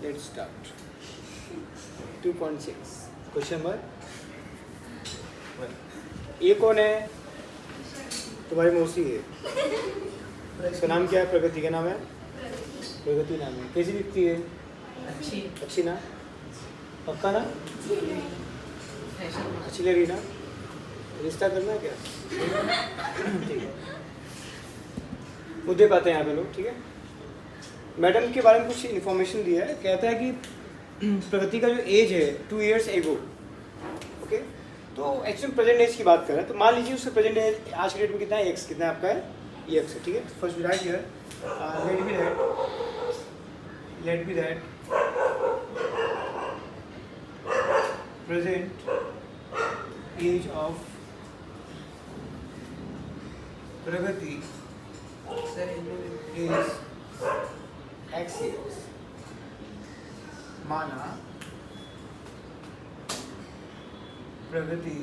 Let's start. 2.6 question number 1. ये कौन है? तुम्हारी मौसी है. इसका नाम क्या है? प्रगति. का नाम है प्रगति नाम है. कैसी दिखती है? अच्छी. अच्छी ना? पक्का ना? अच्छी लग रही ना? रिश्ता करना है क्या? ठीक है. मुद्दे पाते हैं यहाँ पे लोग. ठीक है. मैडम के बारे में कुछ इन्फॉर्मेशन दिया है. कहता है कि प्रगति का जो एज है 2 years एगो. ओके. तो एक्चुअली प्रेजेंट एज की बात कर रहे हैं. तो मान लीजिए उसका प्रेजेंट एज आज के डेट में कितना है? एक्स. कितना है आपका है? ये एक्स है. ठीक है. First right here let be that present age of Pragati is x years. माना प्रगति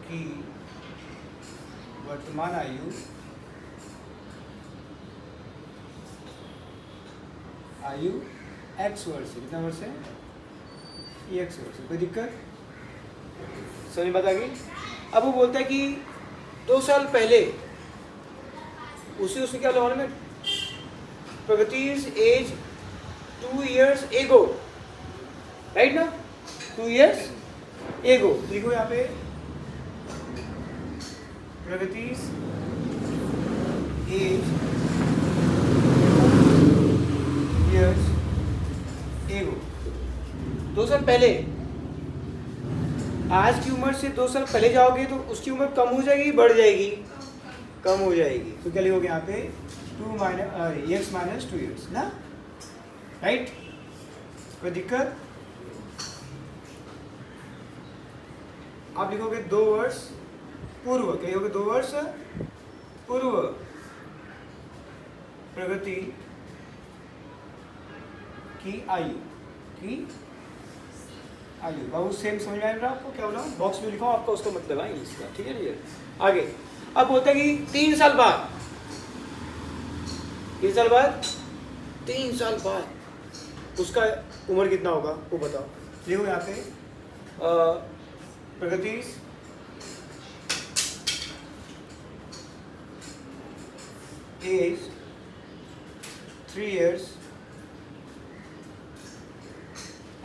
की वर्तमान आयु एक्स वर्ष है. कितना वर्ष है? ये एक्स वर्ष है. कोई दिक्कत समझ बात आ गई? अब वो बोलता है कि 2 साल पहले उससे क्या लगाने में प्रगति एज 2 years एगो. राइट ना? 2 years एगो. देखो यहाँ पे प्रगति एज 2 years एगो. 2 साल पहले. आज की उम्र से 2 साल पहले जाओगे तो उसकी उम्र कम हो जाएगी, बढ़ जाएगी? कम हो जाएगी. तो क्या लिखोगे यहाँ पे? 2 x minus 2 years ना? राइट. कोई दिक्कत? आप लिखोगे 2 वर्ष पूर्व. क्या लिखोगे? 2 वर्ष पूर्व प्रगति की आयु. बाबू सेम समझ में आया आपको? क्या बोला? बॉक्स में लिखा आपका उसका मतलब है इसका. ठीक है जी. आगे अब बोलता है कि 3 साल बाद. 3 साल बाद उसका उम्र कितना होगा वो बताओ. देखो यहाँ पे प्रगति एज 3 years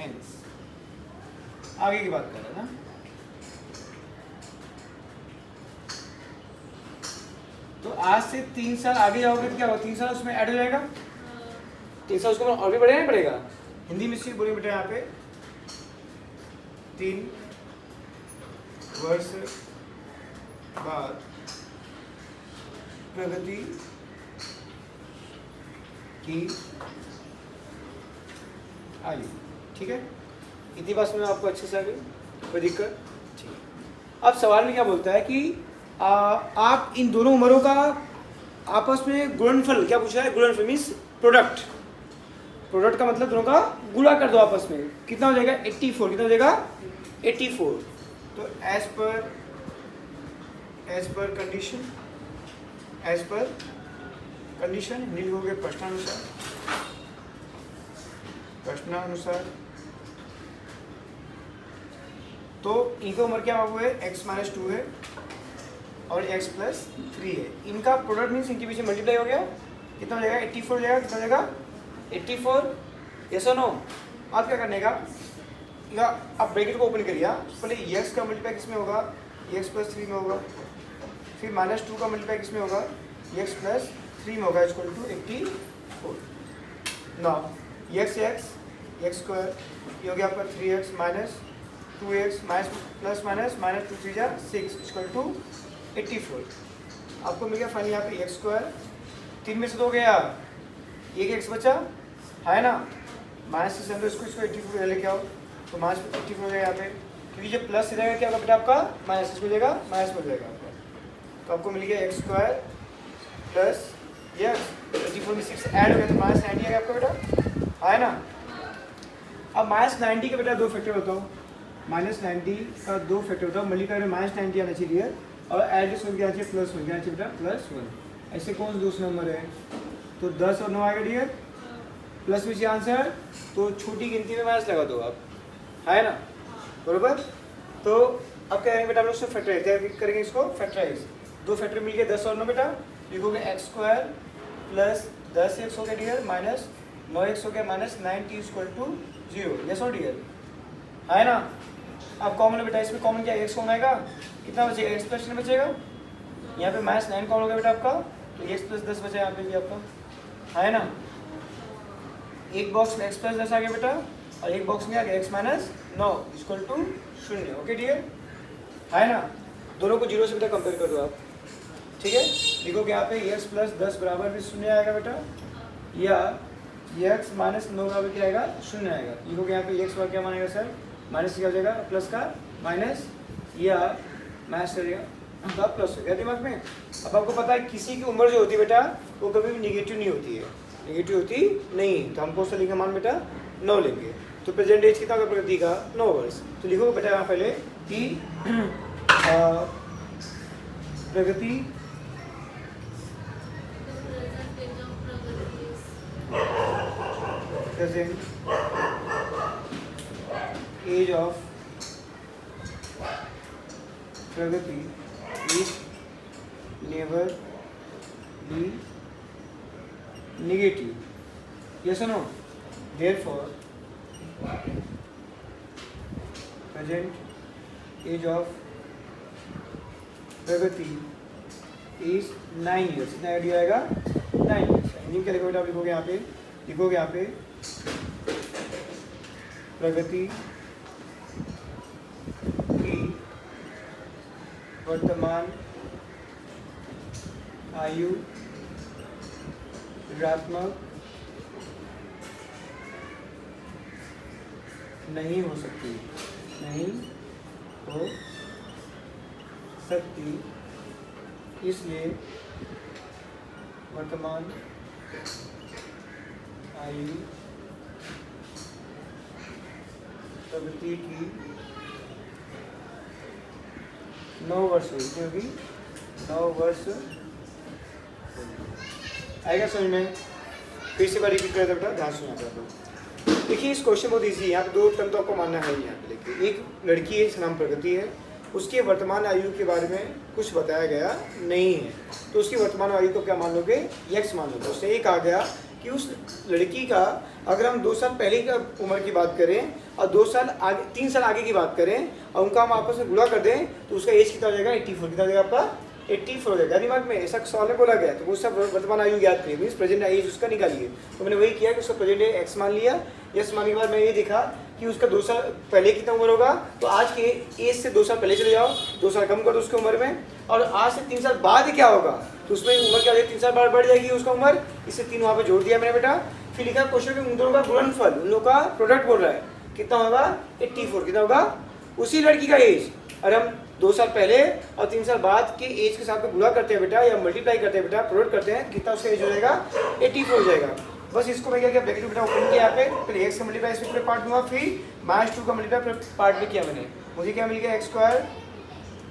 hence. आगे की बात कर रहे हैं ना. तो आज से 3 साल आगे जाओगे तो क्या होगा? 3 साल उसमें ऐड हो जाएगा. 3 साल उसको और भी बढ़ेगा नहीं बढ़ेगा? हिंदी में सी बोलिए बेटा यहाँ पे 3 वर्ष बाद प्रगति की आयु. ठीक है. इतनी बात में आपको अच्छे से आ गई? कोई दिक्कत? ठीक है. अब सवाल में क्या बोलता है कि आप इन दोनों उम्रों का आपस में गुणनफल. क्या पूछा है? गुणनफल मीन्स प्रोडक्ट का मतलब दोनों का गुणा कर दो आपस में. कितना हो जाएगा? 84. कितना हो जाएगा? 84. तो एज पर कंडीशन हिंदी लिखोगे प्रश्नानुसार. तो इनका उम्र क्या हुआ है? x minus 2 है और x plus 3 है. इनका प्रोडक्ट मीन्स इनके पीछे मल्टीप्लाई हो गया. कितना हो जाएगा? 84 हो जाएगा. कितना हो जाएगा? 84. यस और नो? आप क्या करने का? आप ब्रैकेट को ओपन करिए. पहले x का मल्टीप्लाई किसमें होगा? x plus 3 में होगा. फिर -2 का मल्टीप्लाई किसमें होगा? x plus 3 में होगा. Equal to 84. Now x square ये हो गया आपका 3x minus 2x plus minus -2 3 जा 6 इक्वल टू 84. आपको मिल गया फाइनली यहाँ पे x स्क्वायर. 3 में से 2 गया, एक x बचा है ना. माइनस से हम इसको 84 लेके आओ तो -84 हो जाएगा यहाँ पे. क्योंकि जब प्लस रहेगा क्या होगा बेटा आपका? माइनस हो जाएगा, माइनस हो जाएगा आपका. तो आपको मिल गया x स्क्वायर प्लस ये 84 में 6 ऐड हो गया तो -90 आ गया आपका बेटा है ना. अब -90 के बेटा 2 फैक्टर बताओ. -90 का 2 फैक्टर बताओ. मल्टीप्लाई में -90 आना चाहिए और एडजस्ट हो गया चाहिए प्लस हो गया चाहिए बेटा +1. ऐसे कौन से 2 नंबर है? तो 10 और 9 आएगा डियर. प्लस विच आंसर, तो छोटी गिनती में माइनस लगा दो आप, है ना, बरोबर। तो अब क्या करेंगे बेटा, हम लोग इसको फैक्टराइज करेंगे, इसको फैक्टराइज। दो फैक्टर मिल गए 10 और 9 बेटा, लिखोगे एक्स स्क्वायर प्लस 10x हो गया डियर, माइनस 9x हो गया minus 9t equal to 0, yes और डियर, है ना। अब कॉमन बेटा, इसमें कॉमन क्या, x कॉमन आएगा, कितना बचेगा, x प्लस 10 बचेगा, यहाँ पे माइनस 9 कॉमन हो गया बेटा आपका, तो x प्लस 10 बचा यहाँ पे भी आपका, है ना। एक बॉक्स में x प्लस 10 आ गया बेटा, और एक बॉक्स में आ गया x minus 9 equal to 0, okay dear, है ना। दोनों को 0 से बेटा कंपेयर कर दो आप, ठीक है। लिखोगे यहाँ पे x प्लस 10 बराबर भी 0 आएगा बेटा, या x माइनस 9 बराबर क्या आएगा, 0 आएगा। लिखोगे यहाँ पे x बराबर क्या मानेगा सर, माइनस क्या हो जाएगा, प्लस का माइनस, या माइनस करेगा तो प्लस हो गया दिमाग में। अब आपको पता है किसी की उम्र जो होती है बेटा वो कभी भी निगेटिव नहीं होती है, निगेटिव होती नहीं, तो हमको उसका लिखा मान बेटा 9 लेंगे। तो प्रेजेंट एज कितना होगा प्रगति का, 9 वर्ष। तो लिखो बेटा यहाँ पहले कि प्रगति present age of Pragati is never be negative. Yes or no? Therefore, present age of Pragati is 9 years. कितना आइडिया आएगा, 9 years। हिंदी क्या लिखोगे, आप लिखोगे यहाँ पे, लिखोगे यहाँ पे प्रगति की वर्तमान आयु ऋणात्मक नहीं हो सकती, नहीं हो सकती, इसलिए वर्तमान आयु प्रगति की 9 वर्ष हुई, क्योंकि 9 वर्ष आएगा समझ में। फिर से बार रिपीट करता बेटा, ध्यान सुना था। देखिए इस क्वेश्चन बहुत ईजी है, यहाँ पे 2 टर्म तो आपको मानना है यहाँ पे। लेकिन एक लड़की है जिसका नाम प्रगति है, उसके वर्तमान आयु के बारे में कुछ बताया गया नहीं है, तो उसकी वर्तमान आयु को क्या मान लोगे, x मान लोगे। उससे एक आ गया कि उस लड़की का अगर हम 2 साल पहले की उम्र की बात करें और 2 साल आगे 3 साल आगे की बात करें और उनका हम आपस में गुणा कर दें तो उसका एज कितना हो जाएगा, 84। कितना हो जाएगा आपका, 84 हो जाएगा। दिमाग में ऐसा सवाल में बोला गया, तो वो सब वर्तमान आयु याद करिए, मीन्स प्रेजेंट एज उसका निकालिए। तो मैंने वही किया कि उसका प्रेजेंट एक्स मान लिया, यस मानने के बाद मैं ये देखा कि उसका 2 साल पहले कितना उम्र होगा, तो आज के एज से 2 साल पहले चले जाओ, 2 साल कम कर दो उसकी उम्र में, और आज से 3 साल बाद क्या होगा, तो उसमें उम्र क्या हो जाएगी, 3 साल बाद बढ़ जाएगी उसका उम्र। इससे 3 वहाँ पे जोड़ दिया मैंने बेटा। फिर लिखा क्वेश्चन में उन दोनों का गुणनफल, उन लोगों का प्रोडक्ट बोल रहा है, कितना होगा, 84। कितना होगा, उसी लड़की का एज, और हम 2 साल पहले और 3 साल बाद के एज के साथ में गुणा करते हैं बेटा, या मल्टीप्लाई करते हैं बेटा, प्रोडक्ट करते हैं, कितना उसका एज हो जाएगा, 84 हो जाएगा। बस इसको मैं क्या किया, ब्रैकेट बेटा ओपन किया यहाँ पे, पहले x का मल्टीप्लाई इसमें पूरे पार्ट दूंगा, फिर -2 का मल्टीप्लाई पार्ट में किया मैंने। मुझे क्या मिल गया, x square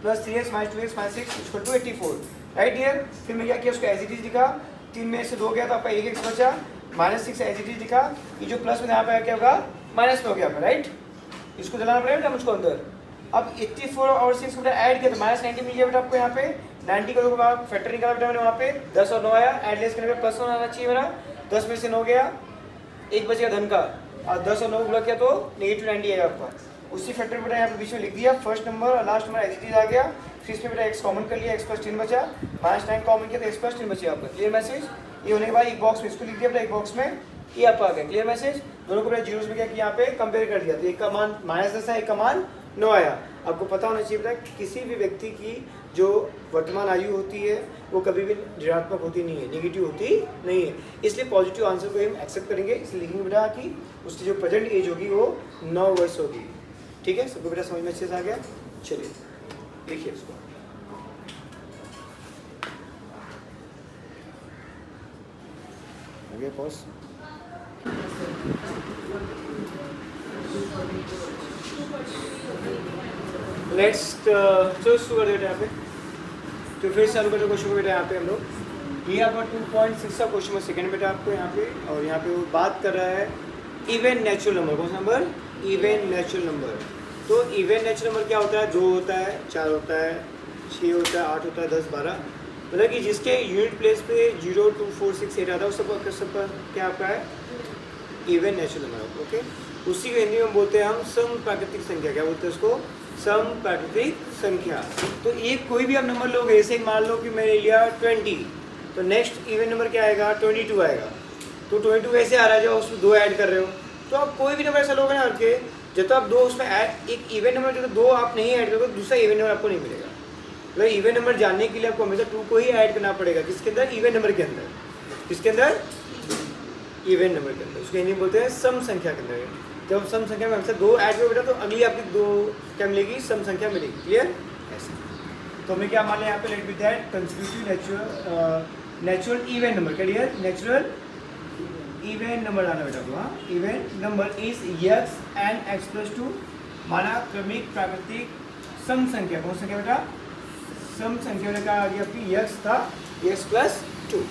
plus 3x minus 2x minus 6 equal to 84, right dear. फिर मैं क्या किया, उसको एज इट इज लिखा, 3 में से 2 गया तो आपका 1x बचा, -6 एज इट इज लिखा, ये जो प्लस में यहाँ पे क्या होगा, माइनस में हो गया आपका, राइट। इसको जलाना पड़ेगा बेटा मुझको अंदर। अब 84 और 6 को ऐड किया तो -90 मिल गया बेटा आपको यहाँ पे। 90 का फैक्टर निकाला बेटा मैंने वहाँ पे, 10 और 9 आया, एड लेस करने पे +1 आना चाहिए मेरा, 10 में से 9 गया, 1 बचेगा धन का, और 10 और 9 गुणा किया तो -90 आएगा आपका। उसी फैक्टर बेटा यहाँ पे बीच में लिख दिया, फर्स्ट नंबर और लास्ट नंबर एच आ गया। फिर इसमें बेटा x कॉमन कर लिया, x + 10 बचा, -9 कॉमन किया तो x + 10 बचा आपका। Clear message. ये होने के बाद एक बॉक्स में इसको लिख दिया बेटा, एक बॉक्स में ये आपका आ गया। Clear message. दोनों को बेटा जीरोस में क्या किया, यहाँ पे कंपेयर कर दिया, तो एक का मान -10 है, एक का मान 9 आया। आपको पता होना चाहिए बेटा किसी भी व्यक्ति की जो वर्तमान आयु होती है वो कभी भी ऋणात्मक होती नहीं है, नेगेटिव होती नहीं है, इसलिए पॉजिटिव आंसर को हम एक्सेप्ट करेंगे। इसलिए लिखेंगे बेटा कि उसकी जो प्रेजेंट एज होगी वो 9 वर्ष होगी। ठीक है, सबको बेटा समझ में अच्छे से आ गया। चलिए लिखिए इसको। आगे पॉज। नेक्स्ट चलो शुरू कर देते हैं यहाँ पे, तो फिर चालू करते क्वेश्चन को बेटा यहाँ पे हम लोग ये आपका 2.6 का क्वेश्चन नंबर सेकंड बेटा आपको यहाँ पे, और यहाँ पे वो बात कर रहा है इवन नेचुरल नंबर। कौन सा नंबर? Even natural number. तो इवन नेचुरल नंबर क्या होता है? 2 होता है, 4 होता है, 6 होता है, 8 होता है, 10, 12, मतलब कि जिसके यूनिट प्लेस पे 0, 2, 4, 6, 8 आता है, उस सब क्या आपका है? Even natural number. ओके, उसी को हिंदी में बोलते हैं हम सम प्राकृतिक संख्या। क्या बोलते हैं उसको? सम प्राकृतिक संख्या। तो एक कोई भी आप नंबर लोगे, जैसे मान लो कि मैंने लिया 20, तो नेक्स्ट इवन नंबर क्या आएगा? 22 आएगा। तो 22 वैसे आ रहा है, जब उसमें 2 ऐड कर रहे हो, तो आप कोई भी नंबर ऐसा लोगे ना आपके, जब तो आप 2 उसमें ऐड, एक इवन नंबर जो 2 आप नहीं ऐड करोगे, दूसरा इवन नंबर आपको नहीं मिलेगा। तो इवन नंबर जानने के लिए आपको हमेशा 2 को ही ऐड करना पड़ेगा। किसके अंदर? इवन नंबर के अंदर। किसके अंदर? इवन नंबर के अंदर। उसको हिंदी में बोलते हैं सम संख्या के अंदर। जब सम संख्या में हमसे 2 ऐड करोगे बेटा, तो अगली आपकी 2 क्या मिलेगी? सम संख्या मिलेगी। क्लियर? ऐसे तो हमें क्या मान लिया यहाँ पे? Let be that consecutive natural even number. क्या डियर? नेचुरल इवन नंबर आना बेटा को। हाँ, even number is x and x+2 माना क्रमिक प्राकृतिक सम संख्या। कौन संख्या बेटा? सम संख्या ने कहा आगे आपकी x था, x+2।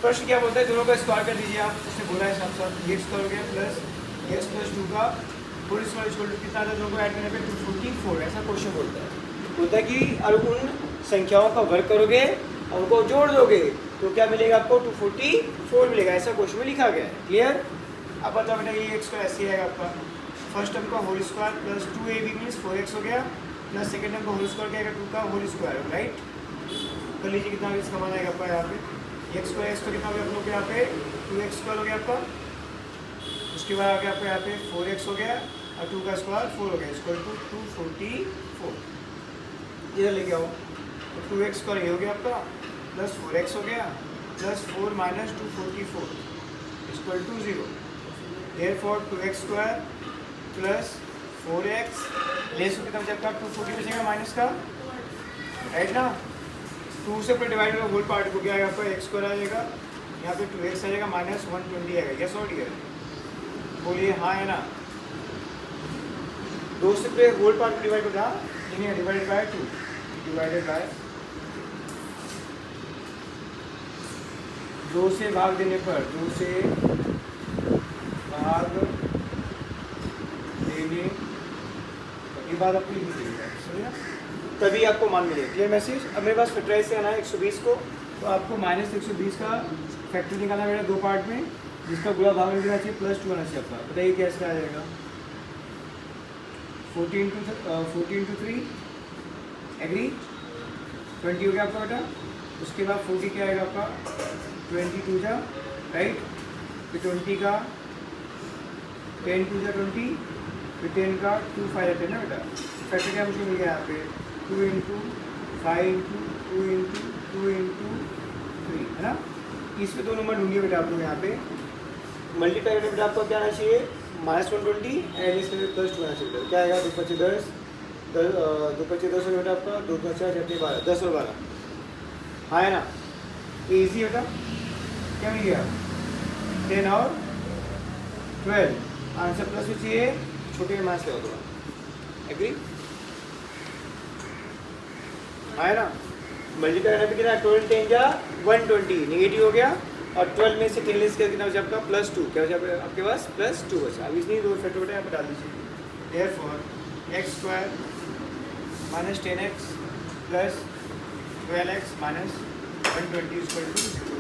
प्रश्न क्या बोलता है? दोनों का स्क्वायर कर दीजिए आप। उसने बोला है साथ साथ x स्क्वायर हो गया प्लस x+2 का होल स्क्वायर इक्वल टू कितना था? दोनों को ऐड करने पे 244। ऐसा क्वेश्चन बोलता है कि और उन संख्याओं का वर्ग करोगे और उनको जोड़ दोगे तो क्या मिलेगा आपको? 244 मिलेगा। ऐसा क्वेश्चन में लिखा गया है। क्लियर? अब बताओ बेटा, ये x स्क्वायर ऐसे आएगा आपका। फर्स्ट टर्म का whole square plus 2ab means 4x हो गया, प्लस सेकेंड टर्म का होल स्क्वायर क्या आएगा? 2 का होल स्क्वायर। राइट, कर लीजिए कितना इसका मान आएगा आपका यहाँ पे? x स्क्वायर कितना हो गया आप लोग के यहाँ पे? 2x स्क्वायर हो गया आपका। उसके बाद आ गया आपका यहाँ पे 4x हो गया और 2 का स्क्वायर 4 हो गया, इक्वल टू 244। इधर लेके आओ, तो 2x स्क्वायर ये हो गया आपका, प्लस 4x हो गया, plus 4 minus 244 equal to 0। Therefore 2x square plus 4x less कितना बचा आपका? 240 बचेगा माइनस का, राइट ना? 2 से पर डिवाइड होगा, होल पार्ट को क्या आएगा आपका? x स्क्वायर आ जाएगा, यहाँ पे 2x आ जाएगा, माइनस 120 आएगा। यस और डियर? बोलिए हाँ है ना? 2 से पे होल पार्ट डिवाइड हो रहा, डिवाइडेड बाय 2, डिवाइडेड बाय 2 से भाग देने पर, 2 से भाग देने ये बात आपको लिखी देगा, समझिए, तभी आपको मान मिलेगा। Clear message? अब मेरे पास फैक्टराइज से आना है 120 को, तो आपको माइनस 120 का फैक्टर निकालना मेरा 2 पार्ट में, जिसका गुणा भाग में देना चाहिए, प्लस 2 आना चाहिए आपका। बताइए कैसे आ जाएगा? 14 into 3 एग्री, 20 हो गया आपका बेटा। उसके बाद 40 क्या आएगा आपका? 22 जा, राइट, फिर 20 का 10 2 जा 20, फिर 10 का 2 5 10 ना बेटा। फैक्टर क्या मुझे मिल गया यहाँ पे? 2 into 5 into 2 into 2 into 3 है ना? इसमें 2 नंबर ढूंढिए बेटा आप लोग यहाँ पे। मल्टीप्लाई करने बेटा आपको क्या आना चाहिए? -120 एंड इसमें प्लस 2 आना चाहिए। क्या आएगा? 2 5 10, 2 5 10 हो बेटा आपका, 2 5 4 12, 10 और 12, हाँ है ना? ये ईजी बेटा। क्या मिल गया? 10 और 12। आंसर प्लस में चाहिए, छोटे में मास क्या होगा? एग्री? हाँ है ना? मल्टीप्लाई करने पे कितना? 12 10 जा 120, नेगेटिव हो गया, और 12 में से 10 लेस कर कितना बचा आपका? प्लस 2। क्या बचा आपके पास? प्लस 2 बचा। अब इसलिए 2 फैक्टर बेटा यहाँ पर डाल दीजिए। Therefore x square minus 10x plus 12x minus 120 equal to 0।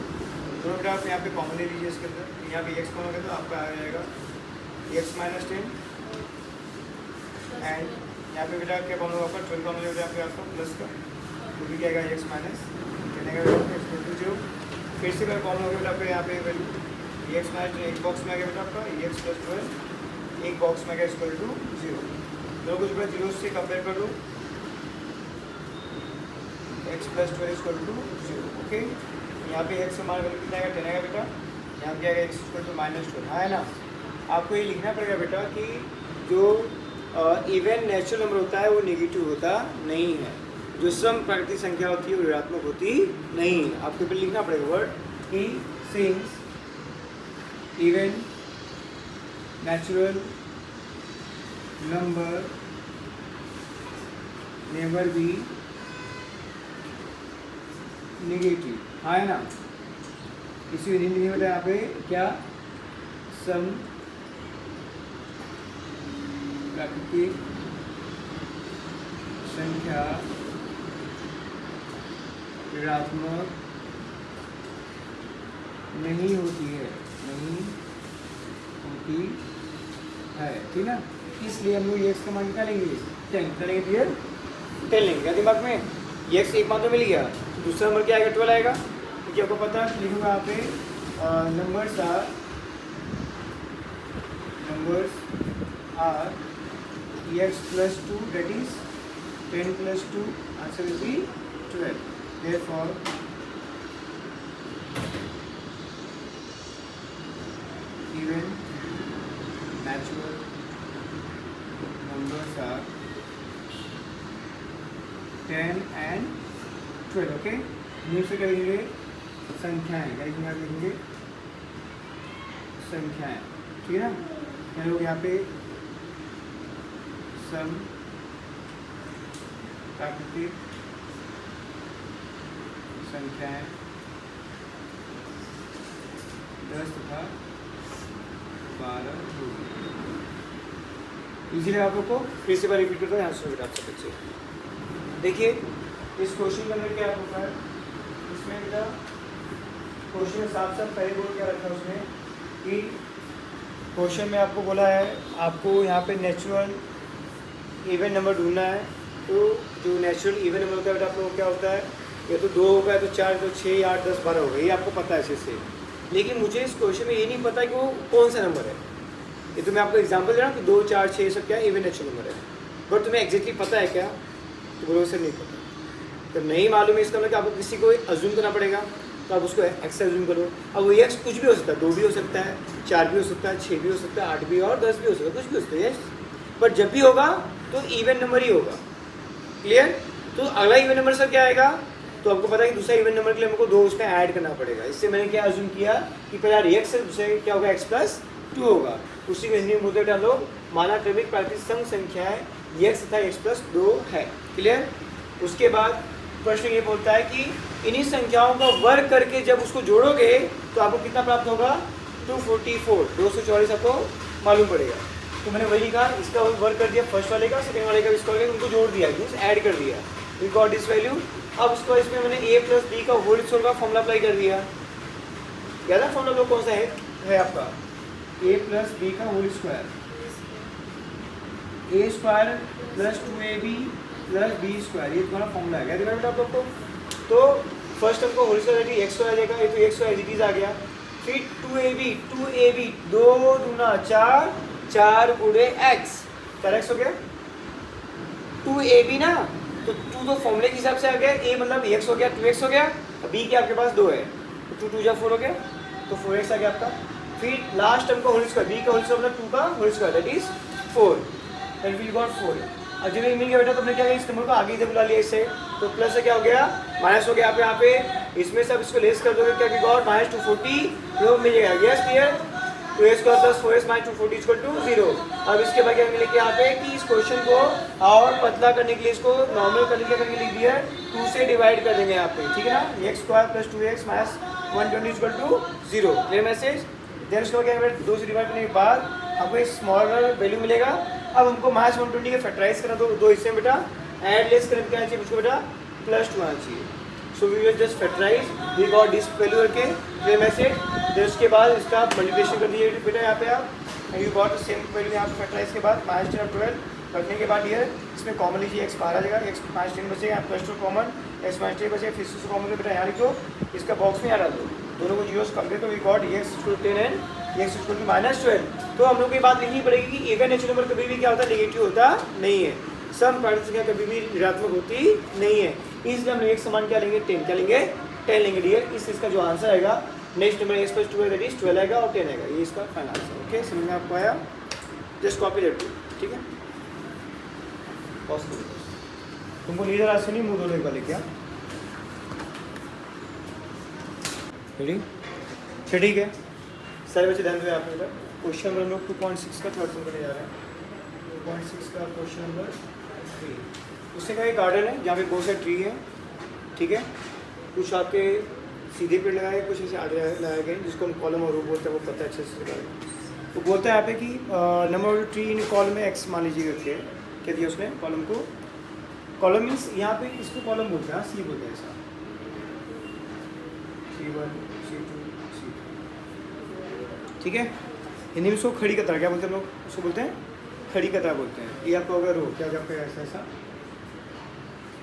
दोनों बेटा आप यहाँ पे कॉमन ले लीजिए इसके अंदर। यहाँ पे x कॉमन होगा तो आपका आ जाएगा x माइनस 10, एंड यहाँ पे बेटा क्या कॉमन होगा आपका? 12 कॉमन होगा यहाँ पे आपका प्लस का, तो भी क्या आएगा? x माइनस 10 आएगा इक्वल टू 0। फिर से अगर कॉमन हो गया बेटा आपका यहाँ पे वैल्यू एक्स माइनस एक बॉक्स में आ गया बेटा आपका एक्स प्लस 12, एक बॉक्स में आ गया इक्वल टू 0। दोनों को जो 0 से कंपेयर कर लो, x plus 12 equal to 0। Okay, यहाँ पे एक्स हमारा वैल्यू कितना आएगा? 10 आएगा बेटा। यहाँ पे आएगा एक्स इक्वल टू -12, हाँ है ना? आपको ये लिखना पड़ेगा बेटा कि जो इवन नेचुरल नंबर होता है वो नेगेटिव होता नहीं है, जो सम प्राकृतिक संख्या होती है वो ऋणात्मक होती नहीं है। आपको फिर लिखना पड़ेगा word he since even natural number never be negative, हाँ है ना। इसी हिंदी में बताया यहाँ पे क्या, सम प्राकृतिक संख्या ऋणात्मक नहीं होती है, ठीक ना। इसलिए हम लोग ये एक्स का मान क्या लेंगे, 10 करेंगे, क्लियर, 10 लेंगे। क्या दिमाग में, ये एक्स एक मान तो मिल गया, दूसरा नंबर क्या आएगा, 12 आएगा। क्योंकि आपको पता है, लिखूंगा यहाँ पे numbers are x plus 2 that is 10 plus 2 answer will be 12। Therefore even natural numbers are 10 and 12, okay. नीचे क्या लिखेंगे, संख्याएं, क्या लिखेंगे, आप लिखेंगे संख्याएं, ठीक है ना। ये लोग यहाँ पे सम प्राकृतिक संख्याएं 10 तथा 12 होगी। इजीली आप लोग को फिर से बार रिपीट करता हूँ, यहाँ से आप सब बच्चे देखिए। इस क्वेश्चन के अंदर क्या होता है, इसमें बेटा क्वेश्चन में साफ साफ पहले बोल क्या रखा है उसमें कि क्वेश्चन में आपको बोला है आपको यहाँ पे नेचुरल इवन नंबर ढूंढना है। तो जो नेचुरल इवन नंबर होता है बेटा आप लोगों को क्या होता है, या तो 2 होगा, या तो 4, तो 6, 8, 10, 12 होगा, ये आपको पता है अच्छे से। लेकिन मुझे इस क्वेश्चन में ये नहीं पता कि वो कौन सा नंबर है। ये तो मैं आपको एग्जांपल दे रहा हूँ कि 2, 4, 6 सब क्या इवन नेचुरल नंबर है, बट तुम्हें एग्जैक्टली पता है क्या, तो बोलो सर नहीं पता। तो नहीं मालूम है, इसका मतलब कि आपको किसी को अज्यूम करना पड़ेगा, तो आप उसको एक्स अज्यूम करो। अब वो एक्स कुछ भी हो सकता है, 2 भी हो सकता है, 4 भी हो सकता है, 6 भी हो सकता है, 8 भी और 10 भी हो सकता है, कुछ भी हो सकता है, यस। बट जब भी होगा तो इवन नंबर ही होगा, क्लियर। तो अगला इवन नंबर सर क्या आएगा, तो आपको पता है कि दूसरा इवन नंबर के लिए हमको 2 उसमें ऐड करना पड़ेगा। इससे मैंने क्या अज्यूम किया कि पहले एक्स है, दूसरे क्या होगा, एक्स प्लस 2 होगा। उसी में हिंदी में बोलते हैं लोग मानाक्रमिक प्राकृतिक सम संख्याएं एक्स तथा एक्स प्लस 2 है, क्लियर। उसके बाद प्रश्न ये बोलता है कि इन्हीं संख्याओं का वर्ग करके जब उसको जोड़ोगे तो आपको कितना प्राप्त होगा, 244, 244 आपको मालूम पड़ेगा। तो मैंने वही कहा, इसका वर्ग कर दिया फर्स्ट वाले का, सेकंड वाले का, इसका उनको जोड़ दिया, मीन्स ऐड कर दिया, वी गॉट दिस वैल्यू। अब उसको इसमें मैंने a प्लस बी का होल स्क्वायर का फॉर्मूला अप्लाई कर दिया। याद है फॉर्मूला कौन सा है आपका, a प्लस बी का whole square, a square plus 2ab plus b square, ये तुम्हारा फॉर्मूला है। क्या दिखा बेटा आप लोग को, तो फर्स्ट हमको होल स्क्वायर एक्स स्क्वायर आ जाएगा, ये तो एक्स स्क्वायर इज आ गया। फिर 2ab 2 दूना 4, 4 गुणे एक्स, 4x हो गया। 2ab ना, तो 2 तो फॉर्मूले के हिसाब से आ गया, a मतलब x हो गया, 2x हो गया, b के आपके पास 2 है, तो 2 2 4 हो गया, तो 4x आ गया आपका। फिर लास्ट टर्म का होल स्क्वायर, b का होल स्क्वायर मतलब 2 का whole square that is 4, that we got 4। अब जब ये मिल गया बेटा तो हमने क्या किया, इस नंबर को आगे इधर बुला लिया इससे, तो प्लस से क्या हो गया, माइनस हो गया आप यहाँ पे, इसमें सब इसको लेस कर दोगे, क्या गॉट माइनस 240 जो मिल जाएगा, yes clear. 2x plus 4x minus 240 equal to 0। अब इसके बाद क्या मिलेगा यहाँ पे कि इस क्वेश्चन को और पतला करने के लिए, इसको नॉर्मल करने के लिए करके लिख दिया 2 से डिवाइड कर देंगे यहाँ पे, ठीक है ना। x square plus 2x minus 120 equal to 0, clear message. Then उसको क्या 2 से डिवाइड करने के बाद आपको एक स्मॉलर वैल्यू मिलेगा। अब हमको माइनस 120 के फैक्टराइज करना, तो 2 हिस्से में बेटा ऐड लेस करके क्या चाहिए मुझको बेटा, +2 आना चाहिए। So we will just factorize, we got this value करके क्लियर मैसेज। देन उसके बाद इसका मल्टीप्लिकेशन कर दीजिए बेटा यहाँ पे आप, you got the same value यहाँ पे फैक्टराइज के बाद -10/12 करने के बाद ये इसमें कॉमन लीजिए, x बाहर आ जाएगा, x -10 बचेगा, +2 कॉमन, x -10 बचेगा, फिर से कॉमन बेटा यहाँ लिख दो, इसका बॉक्स में आ रहा दो, दोनों को जीरोस कंपेयर, तो we got x = 10 and x = -12। तो हम लोग को ये बात लिखनी पड़ेगी कि इवन नेचुरल नंबर कभी भी क्या होता है, नेगेटिव होता नहीं है, सम प्राकृतिक संख्या कभी भी ऋणात्मक होती नहीं है। इसलिए हम एक समान क्या लेंगे, 10 क्या लेंगे, 10 लेंगे डियर। इसका जो आंसर आएगा नेक्स्ट नंबर x + 2 है, दैट इज 12 आएगा और 10 आएगा, ये इसका फाइनल आंसर। ओके, समझ में आपको आया, जस्ट कॉपी दैट, ठीक है। तुमको नींद रात से नहीं, मुँह धो लो एक बार लेके, रेडी, ठीक है। सारे बच्चे ध्यान दो यहाँ पे, क्वेश्चन नंबर हम लोग 2.6 का थर्ड करने जा रहे हैं। 2.6 का क्वेश्चन नंबर 3, उससे का एक गार्डन है जहाँ पे बहुत सारे ट्री है, ठीक है। कुछ आपके सीधे पेड़ लगाए, कुछ ऐसे आड़े लगाए गए, जिसको हम कॉलम और रो बोलते हैं, वो पता है अच्छे से लगाए। तो बोलते हैं यहाँ पे कि number of tree in column में एक्स मान लीजिए रखिए, क्या दिया उसने कॉलम को। कॉलम मीन्स यहाँ पे इसको कॉलम बोलते हैं, सी बोलते हैं ऐसा, C1 C2 C3, ठीक है। हिंदी में उसको खड़ी कतार क्या बोलते हैं हम लोग, उसको बोलते हैं खड़ी कतार बोलते हैं। ये आपका होगा रो, क्या हो गया आपका ऐसा ऐसा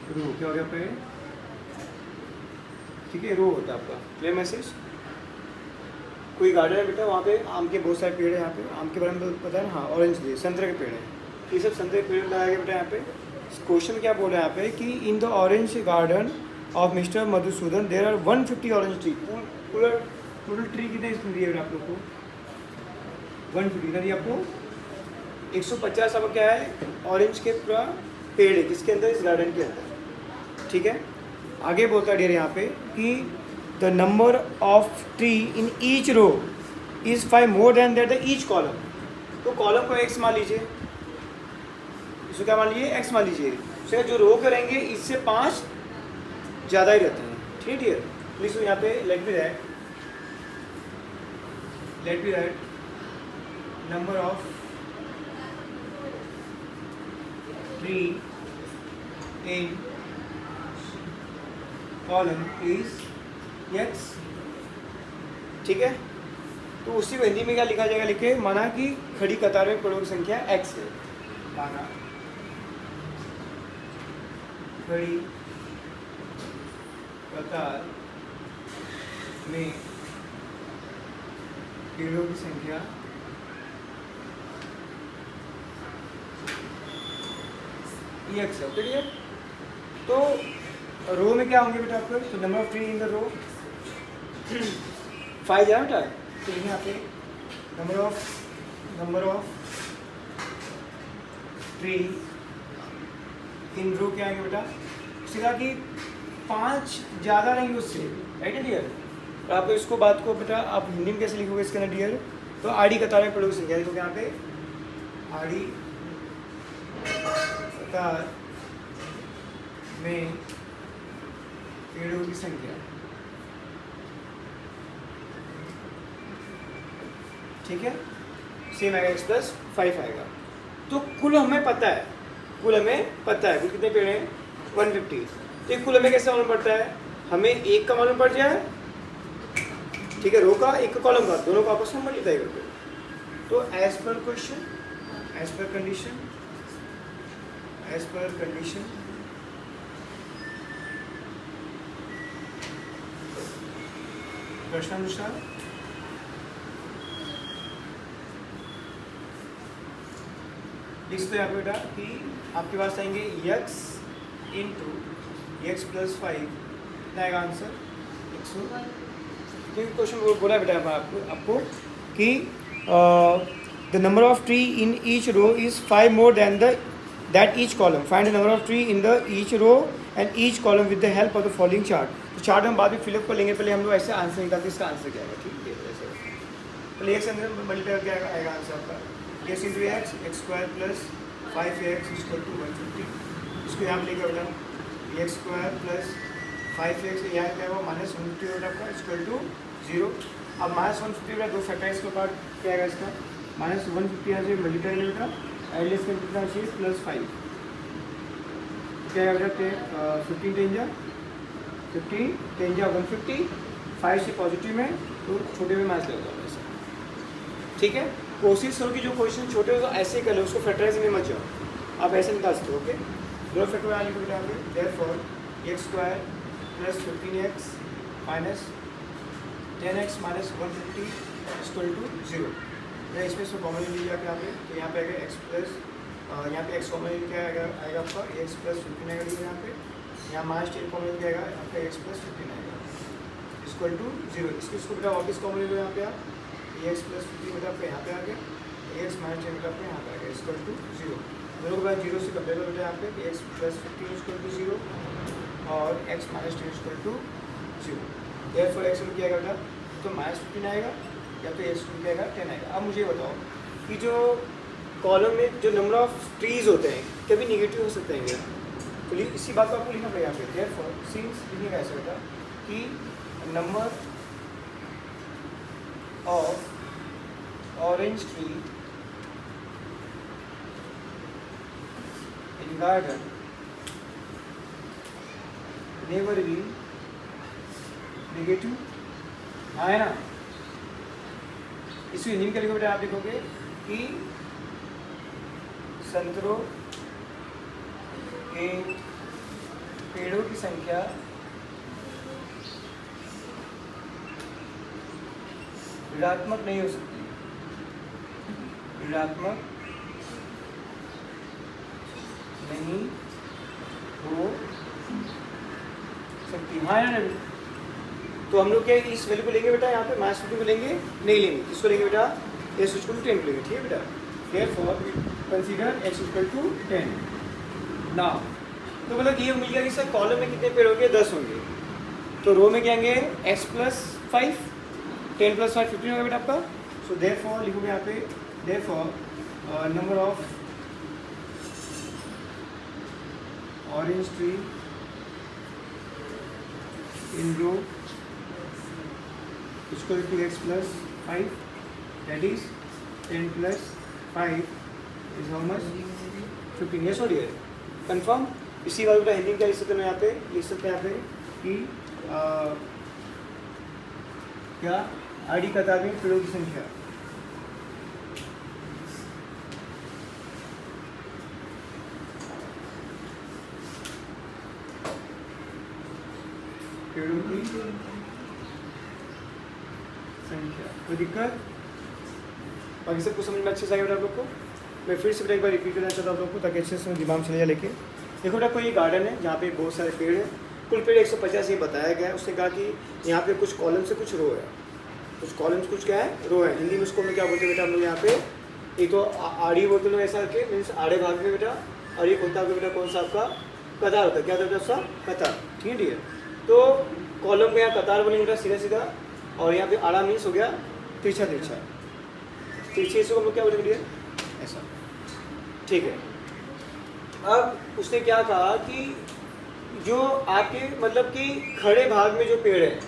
रो, क्या हो गया आपका, ठीक है, रो होता है आपका। Clear message. कोई गार्डन है बेटा, वहाँ पे आम के बहुत सारे पेड़ हैं, यहाँ पे आम के बारे में पता है ना, हाँ ऑरेंज दे, संतरे के पेड़ हैं, ये सब संतरे के पेड़ लगाए गए बेटा। यहाँ पे क्वेश्चन क्या बोल रहा है यहाँ पे कि in the orange garden of mister Madhusudan there are 150 orange tree. Total tree कितने इसमें दिए आप लोग को, 150 कितना दिया आपको, 150 आपको क्या है ऑरेंज के पूरा पेड़ है, किसके अंदर, इस गार्डन के अंदर, ठीक है। आगे बोलता है डियर यहाँ पे कि the number of tree in each row is 5 more than that the each column. तो कॉलम को एक्स मान लीजिए, इसको क्या मान लीजिए, एक्स मान लीजिए। उसके जो रो के रहेंगे इससे 5 ज़्यादा ही रहते हैं, ठीक है डियर। प्लीज यहाँ पे let be right number of tree in column is x, ठीक है। तो उसी को हिंदी में क्या लिखा जाएगा, लिखे माना कि खड़ी कतार में पेड़ों की संख्या एक्स है, माना खड़ी कतार में पेड़ों की संख्या एक्स है, ठीक है। तो रो में क्या होंगे बेटा आपको, तो number of tree in the row 5 है बेटा, तो यहाँ पे number of tree in row क्या आएंगे बेटा, उससे कहा कि 5 ज़्यादा रहेंगे उससे, राइट है डियर। और आप इसको बात को बेटा आप हिंदी में कैसे लिखोगे इसके अंदर डियर, तो आड़ी कतार में पेड़ों की संख्या, तो यहाँ पे आड़ी कतार में पेड़ों की संख्या, ठीक है। सेम आएगा x + 5 आएगा। तो कुल हमें पता है, कुल कितने पेड़ हैं 150। तो कुल हमें कैसे मालूम पड़ता है, हमें एक का मालूम पड़ जाए, ठीक है, रो का एक का कॉलम का, दोनों को आपस में मल्टीप्लाई करते हैं। तो एज पर क्वेश्चन, एज पर कंडीशन प्रश्नानुसार लिखते हैं बेटा कि आपके पास आएंगे x × x + 5 आएगा आंसर 100। क्वेश्चन बोला बेटा आपको कि the number of tree in each row is 5 more than that each column. Find the number of tree in the each row and each column with the help of the following chart. तो chart हम बाद में fill up कर लेंगे, पहले हम लोग ऐसे आंसर निकालते हैं, इसका आंसर क्या आएगा, ठीक है। ऐसे पहले x अंदर मल्टीप्लाई क्या आएगा आंसर आपका, x × x x² + 5x = 150। इसको यहाँ लिखा बेटा x² + 5x, यहाँ क्या होगा -150 बेटा आपका = 0। अब -150 बेटा दो फैक्टराइज के पार्ट क्या आएगा इसका, -150 यहाँ से मल्टीप्लाई बेटा एलएस का कितना चाहिए +5, क्या आएगा बेटा 15 10 जा 150, 5 से पॉजिटिव में तो छोटे में मैच लगता है ऐसा, ठीक है। कोशिश करो कि जो क्वेश्चन छोटे हो तो ऐसे ही कर लो, उसको फैक्टराइज में मत जाओ, आप ऐसे निकाल सकते हो, ओके। दो फैक्टर आने को बेटा देयरफॉर x² + 15x - 10x - 150 = 0। मैं इसमें से कॉमन ले लिया यहाँ पे, तो यहाँ पे आएगा यहाँ पे x कॉमन क्या आएगा आपका x + 15 आएगा यहाँ पे, यहाँ -10 कॉमन क्या आएगा आपका x + 15 आएगा = 0। इसको बेटा वापस कॉमन ले लो यहाँ पे आप, x + 15 बेटा आपका यहाँ पे आ गया, x - 10 बेटा आपका यहाँ पे आ गया = 0। दोनों के बाद 0 से कंपेयर करो बेटा यहाँ पे x + 15 = 0 और x - 10 = 0। देयरफॉर x में क्या आएगा बेटा, तो -15 आएगा या तो x क्या आएगा 10 आएगा। अब मुझे बताओ कि जो कॉलम में जो नंबर ऑफ ट्रीज होते हैं कभी निगेटिव हो सकते हैं क्या, तो इसी बात को आपको लिखना पड़ेगा यहाँ पे। देयरफॉर सिंस लिखिएगा ऐसा बेटा कि number of orange tree in garden never be negative. है ना? इसको हिंदी में क्या लिखोगे बेटा? आप लिखोगे कि संतरों के पेड़ों की संख्या ऋणात्मक नहीं हो सकती, ऋणात्मक नहीं हो सकती। हाँ या नहीं? तो हम लोग क्या इस वैल्यू को लेंगे बेटा? यहाँ पे माइनस 50 को लेंगे? नहीं लेंगे। किसको लेंगे बेटा? s इक्वल टू 10 को लेंगे। ठीक है बेटा? Therefore consider x equal to 10। Now तो मतलब ये मिल गया कि सर कॉलम में कितने पेड़ होंगे? 10 होंगे। तो रो में क्या होंगे? x प्लस 5, 10 प्लस 5 15 होगा बेटा आपका। सो देयरफॉर लिखोगे यहाँ पे therefore number of orange tree in row equal to x plus 5, that is 10 plus 5 is how much? 15। yes or dear? confirm? इसी बात का हिंदी क्या लिख सकते हैं यहाँ पे? लिख सकते हैं यहाँ पे कि क्या आड़ी कतार में पेड़ों की संख्या पेड़ों की संख्या। कोई दिक्कत? बाकी सब कुछ समझ में अच्छे से आएगा बेटा आप लोग को? मैं फिर से बेटा एक बार रिपीट करना चाहता हूँ आप लोग को ताकि अच्छे से दिमाग में चले जाए लेके। देखो बेटा कोई गार्डन है जहाँ पे बहुत सारे पेड़ हैं, कुल पेड़ 150 ये बताया गया है। उसने कहा कि यहाँ पे कुछ कॉलम से कुछ रो है, कुछ कॉलम से कुछ क्या है? रो है। हिंदी में उसको मैं क्या बोलते हैं बेटा हम लोग यहाँ पे? एक तो आड़ी बोलते लोग ऐसा के मीन्स आड़े भाग में बेटा, और एक होता है बेटा कौन सा आपका? कतार होता है। क्या होता है उसका? कतार। ठीक है? तो कॉलम को यहाँ कतार बोलेंगे बेटा सीधा सीधा, और यहाँ पे आड़ा मीन्स हो गया तिरछा तिरछा। तिरछे से हम लोग क्या बोलेंगे? ऐसा। ठीक है। अब उसने क्या कहा कि जो आपके मतलब कि खड़े भाग में जो पेड़ है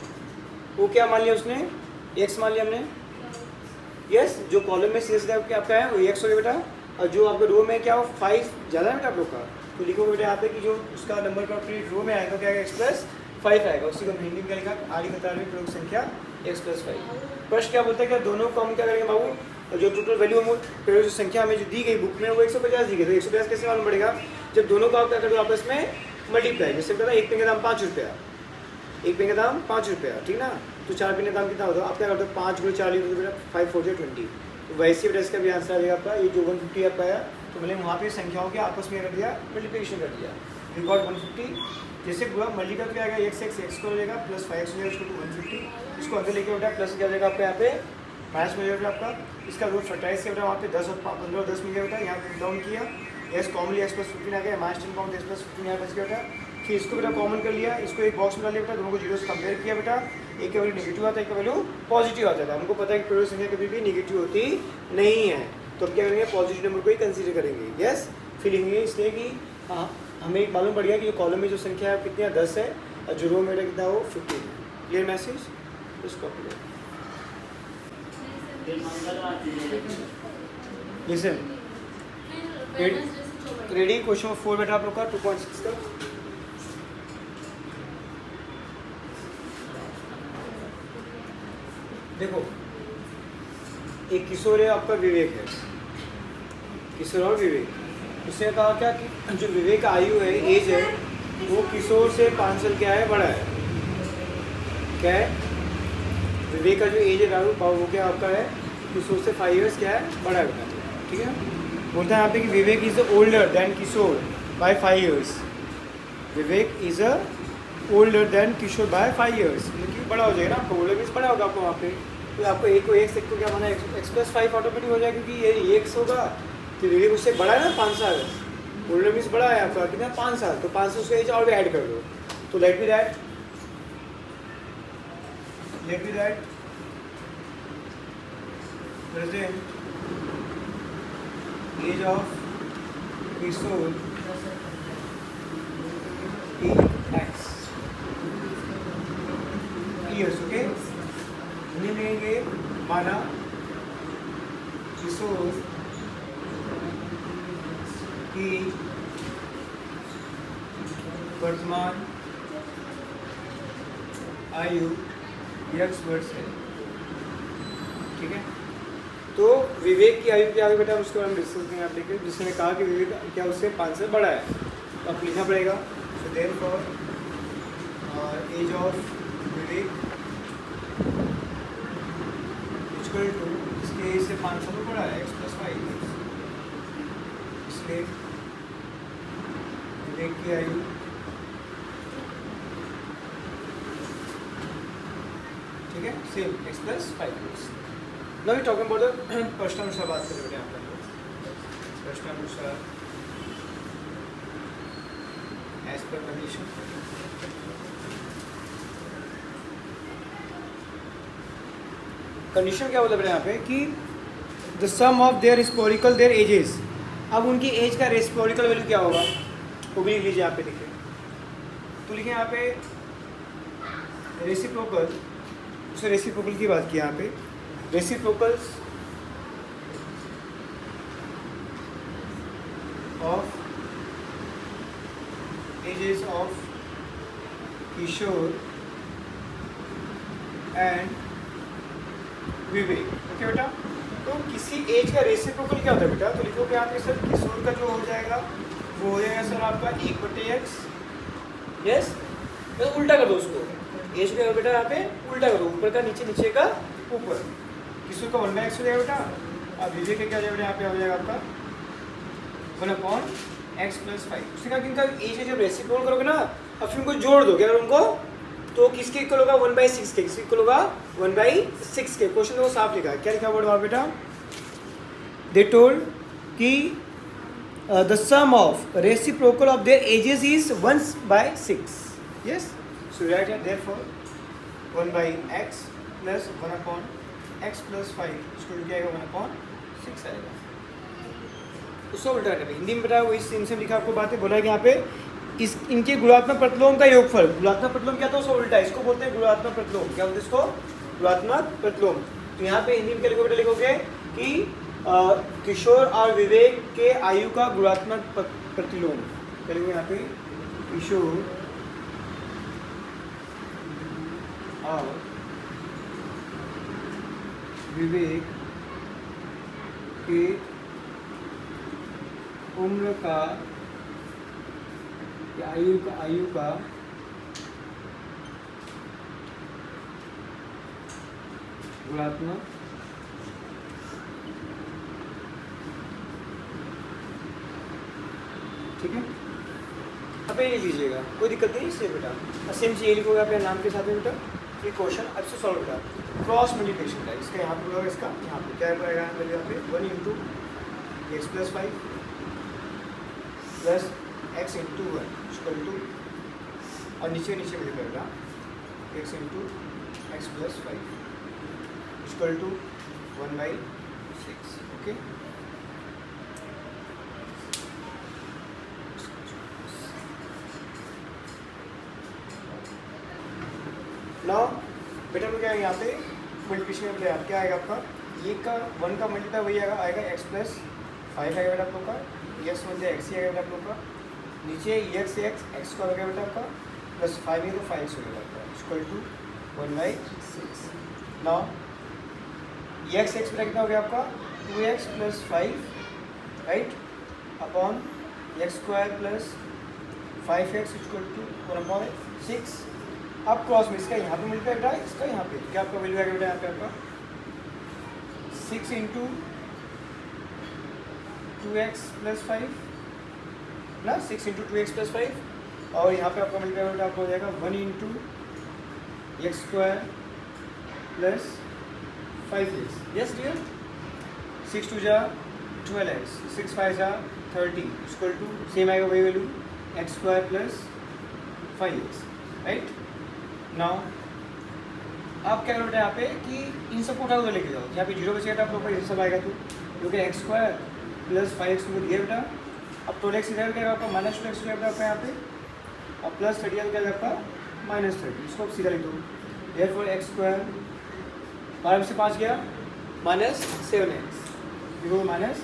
वो क्या मान लिया उसने? x मान लिया हमने। यस, जो कॉलम में सीधे सीधा आपका है वो x हो गया बेटा, और जो आपके रो में क्या हो 5 ज़्यादा है बेटा आप लोग का। तो लिखो बेटा यहाँ पे कि जो उसका नंबर का रो में आएगा क्या आएगा? x प्लस 5 आएगा। उसी को हिंदी में क्या लिखा? आड़ी कतार में पेड़ों की संख्या x प्लस 5। प्रश्न क्या बोलता है? क्या दोनों को हम क्या करेंगे बाबू? जो टोटल वैल्यू हम पेड़ों की संख्या हमें जो दी गई बुक में वो 150 दी गई। तो 150 कैसे मालूम पड़ेगा? जब दोनों को आप क्या करोगे आपस में मल्टीप्लाई। जैसे बताया एक पेन का दाम 5 रुपया, एक पेन का दाम 5 रुपया, ठीक ना? तो 4 पेन का दाम कितना होता है? आप क्या करते हो? 5 गुणे 4 लिखोगे बेटा 5 4 20। तो वैसे बेटा इसका भी आंसर आ जाएगा आपका ये जो 150 आपका आया। तो मैंने वहाँ पे संख्याओं के आपस में कर दिया मल्टीप्लिकेशन कर दिया। रिकॉर्ड 150 जैसे पूरा मल्टीप्लाई क्या आएगा? x को लेगा प्लस 5x हो जाएगा उसको टू 150। इसको अंदर लेके बेटा प्लस क्या जाएगा आपका यहाँ पे? माइनस में जाएगा आपका। इसका रूट 27 से बेटा वहाँ पे 10 और 15 और 10 मिल गया बेटा। यहाँ पे डाउन किया एस कॉमनली x प्लस 15 आ गया, माइनस 10 पाउंड x प्लस 15 यहाँ बच गया बेटा। फिर इसको बेटा कॉमन कर लिया, इसको एक बॉक्स में डाल लिया बेटा, दोनों को जीरो से कंपेयर किया बेटा। एक का वैल्यू नेगेटिव आता है, एक का वैल्यू पॉजिटिव आता है। हमको पता है कि पेड़ों की संख्या कभी भी नेगेटिव होती नहीं है, तो अब क्या करेंगे? पॉजिटिव नंबर को ही कंसीडर करेंगे। यस, फिर लिखेंगे इसलिए कि हमें मालूम पड़ गया कि जो कॉलम में जो संख्या है कितनी है? 10 है, और जो रो में कितना हो 15 है। Clear message? इसको लिसन रेडी। क्वेश्चन नंबर 4 बेटा आप लोग का 2.6 का। देखो एक किशोर है आपका, विवेक है, किशोर और विवेक। उसने कहा क्या कि जो विवेक का आयु है, एज है, वो किशोर से 5 साल क्या है? बड़ा है। क्या है? विवेक का जो एज है राहुल वो क्या आपका है? किशोर से 5 ईयर्स क्या है? बड़ा है बेटा। ठीक है? बोलता है यहाँ पे कि Vivek is older than Kishore by 5 years. Vivek is older than Kishore by 5 years. मतलब बड़ा हो जाएगा ना आपको, ओल्डर मीन्स बड़ा होगा आपको वहाँ पे। तो आपको एक को एक को क्या माना? x प्लस 5 ऑटोमेटिक हो जाएगा क्योंकि ये x होगा, तो विवेक उससे बड़ा है ना 5 साल। ओल्डर मीन्स बड़ा है आपका कितना? 5 साल। तो 5 से उसका एज और भी ऐड कर दो। तो let be that present age of Kishore is X। माना किशोर की वर्तमान आयु x वर्ष है। ठीक है, तो विवेक की आयु क्या होगी बेटा, उसको हम डिस्कस करेंगे आप देखिए, जिसने कहा कि विवेक क्या उससे 5 से बड़ा है, तो आप लिखना पड़ेगा। So therefore age of Vivek equal to, इसके एज से 5 साल बड़ा है, x+5, इसलिए विवेक की आयु ठीक है same x+5 years। Now we talking about the प्रश्नानुसार बात करें बेटा, यहाँ पर प्रश्नानुसार एज पर कंडीशन। कंडीशन क्या बोलता है यहाँ पे कि the sum of their historical their ages, अब उनकी एज का हिस्टोरिकल वैल्यू क्या होगा वो भी लिख लीजिए यहाँ पे, लिखे तो लिखे यहाँ पे रेसिप्रोकल, उसे रेसिप्रोकल की बात की यहाँ पे, reciprocals of ages of Kishore and Vivek. Okay बेटा, तो किसी एज का रेसिप्रोकल क्या होता है बेटा, तो लिखो कि यहाँ पे सर किशोर का जो हो जाएगा वो हो जाएगा सर आपका 1/x, यस, तो उल्टा कर दो उसको, एज का बेटा यहाँ पे उल्टा करो, ऊपर का नीचे, नीचे का ऊपर, किशोर का 1/x हो जाएगा बेटा, अब विवेक का क्या हो जाएगा यहाँ पे हो जाएगा आपका 1/x+5। उसने कहा कि इनका एज जब रेसिप्रोकल करोगे ना, अब फिर उनको जोड़ दो, क्या उनको, तो किसके इक्वल होगा 1/6 के, किसके इक्वल होगा 1/6 के। क्वेश्चन तो साफ लिखा है, क्या लिखा हुआ बेटा, दे टोल्ड कि the sum of reciprocal of their ages is 1/6, yes, so right here therefore 1/x plus 1/x+5 इसको क्या आएगा 1/6 आएगा। उसको उल्टा करके हिंदी में बताया, वही सेम सेम लिखा आपको बातें बोला है कि यहाँ पे इस इनके गुणात्मक प्रतिलोम का योगफल, गुणात्मक प्रतिलोम क्या था उसको उल्टा, इसको बोलते हैं गुणात्मक प्रतिलोम, क्या बोलते हैं इसको, गुणात्मक प्रतिलोम। तो यहाँ पे हिंदी में क्या लिखोगे बेटा, लिखोगे कि किशोर और विवेक के आयु का गुणात्मक प्रतिलोम, क्या लिखोगे यहाँ पे, किशोर और विवेक के उम्र का या आयु का गुणात्मक ठीक है, अब ये लिख लीजिएगा, कोई दिक्कत नहीं इससे बेटा, सेम चीज ये लिखोगे अपने नाम के साथ में बेटा। ये क्वेश्चन अब से सॉल्व बेटा, क्रॉस मल्टीप्लिकेशन का, इसका यहाँ पे होगा, इसका यहाँ पे क्या आएगा यहाँ पे 1 × x+5 plus x × 1 equal to, और नीचे नीचे में लिखेगा x × x+5 equal to 1/6। Okay, now बेटा में क्या है यहाँ पे मल्टीप्लिकेशन में क्या आएगा आपका, ये का 1 का मल्टीप्लाई वही आएगा x+5 आएगा बेटा आप लोग का, x 1 x ही आएगा बेटा आप लोग का, नीचे x का हो गया बेटा आपका, प्लस 5 है तो 5 हो गया आपका इक्वल टू 1/6। नाउ x बेटा कितना हो गया आपका 2x+5 right upon x² + 5x equal to 1/6। अब क्रॉस में इसका यहाँ पे मिलता है बेटा, इसका यहाँ पे क्या आपका वैल्यू आएगा बेटा, यहाँ पे आपका 6 × 2x+5 ना, 6 × 2x+5, और यहाँ पे आपका मिलता है बेटा आपको हो जाएगा 1 × x² + 5x, यस डियर, 6 2 जा 12x, 6 5 जा 30 इक्वल टू सेम आएगा वही value x² + 5x, right. Now आप क्या करोगे यहाँ पे कि इन सबको उठा कर लेके जाओ, यहाँ पे 0 बचेगा आप लोग का ये सब आएगा, तो क्योंकि x² + 5x को दिया बेटा, अब 12x इधर क्या आपका -2x हो जाएगा आपका यहाँ पे, और प्लस 30 क्या आपका -30, इसको सीधा लिख दो, देयरफॉर x² 12 में से 5 गया माइनस 7x, देखो माइनस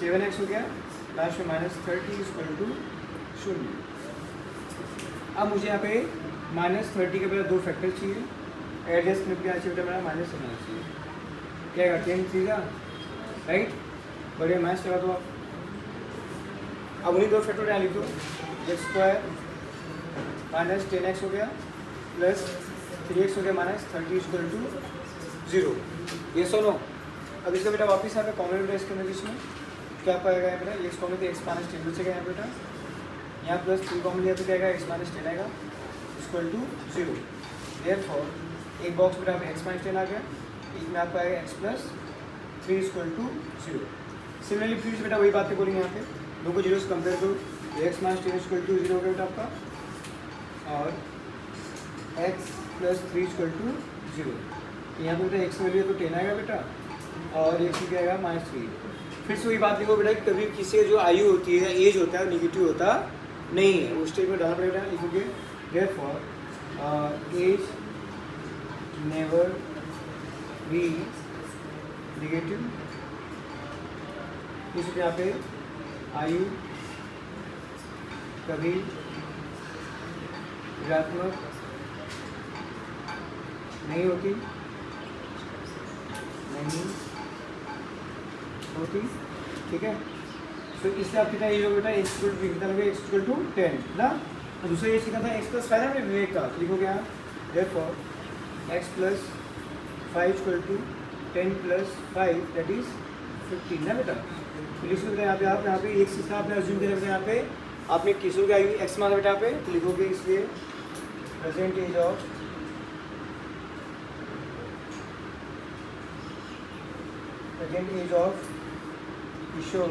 7x हो गया, लास्ट में माइनस 30 इक्वल टू 0। अब मुझे यहाँ पे माइनस 30 के पहले 2 फैक्टर चाहिए, एडजस्ट में क्या चाहिए बेटा, मेरा माइनस 7 आना चाहिए, क्या आएगा 10 थीगा, राइट, बढ़िया मैथ्स लगा दो आप। अब उन्हीं 2 फैक्टर यहाँ लिख दो, एक्स स्क्वायर माइनस 10x हो गया प्लस 3x हो गया माइनस 30 इक्वल टू 0, ये सुनो। अब इसका बेटा वापस यहाँ पे कॉमन बेटा इसके अंदर इसमें क्या पाएगा यहाँ बेटा, एक्स कॉमन तो एक्स माइनस 10 बचेगा यहाँ बेटा, यहाँ प्लस 3 कॉमन लिया तो क्या आएगा एक्स माइनस 10 आएगा इक्वल टू 0। देयरफॉर एक बॉक्स बेटा एक्स माइनस 10 आ गया, एक में आपका आएगा x plus 3 equal to 0। Similarly फिर से बेटा वही बातें बोलेंगे यहाँ पे, दो को जीरो से कंपेयर करो, एक्स माइनस 10 इक्वल टू 0 हो गया बेटा आपका, और एक्स प्लस 3 इक्वल टू 0। यहाँ पे बेटा एक्स वैल्यू तो 10 आएगा बेटा, और एक्स क्या आएगा माइनस 3। फिर से वही बात देखो बेटा, कभी किसी की जो आयु होती है, एज होता है, निगेटिव होता नहीं है, उस स्टेज में डालना पड़ेगा, लिखोगे therefore age never be negative, इसलिए यहाँ पे आयु कभी ऋणात्मक नहीं होती, ठीक है। तो इससे आप कितना एज हो बेटा, एक्स इक्वल टू कितना लगे, एक्स इक्वल टू 10 ना, और दूसरा एज कितना था एक्स प्लस 5 है विवेक का, लिखोगे यहाँ therefore x plus 5 equal to 10 plus 5 that is 15 ना बेटा। तो लिख सकते हैं यहाँ पे एक सिस्टम आपने अज्यूम किया बेटा, यहाँ पे आपने किसों की आयु एक्स माना बेटा यहाँ पे, तो लिखोगे इसलिए present age of Kishore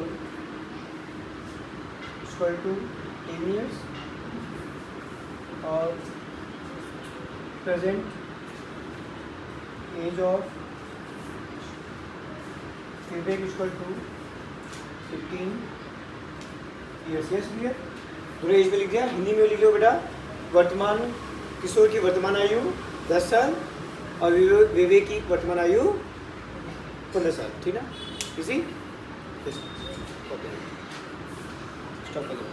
equal to 10 years, और present age of Vivek equal to 15 years। Yes clear, पूरे एज में लिख दिया, हिंदी में लिख लो बेटा, वर्तमान किशोर की वर्तमान आयु 10 साल और विवेक की वर्तमान आयु 15 साल, ठीक ना, इसी स्टॉप कर दो।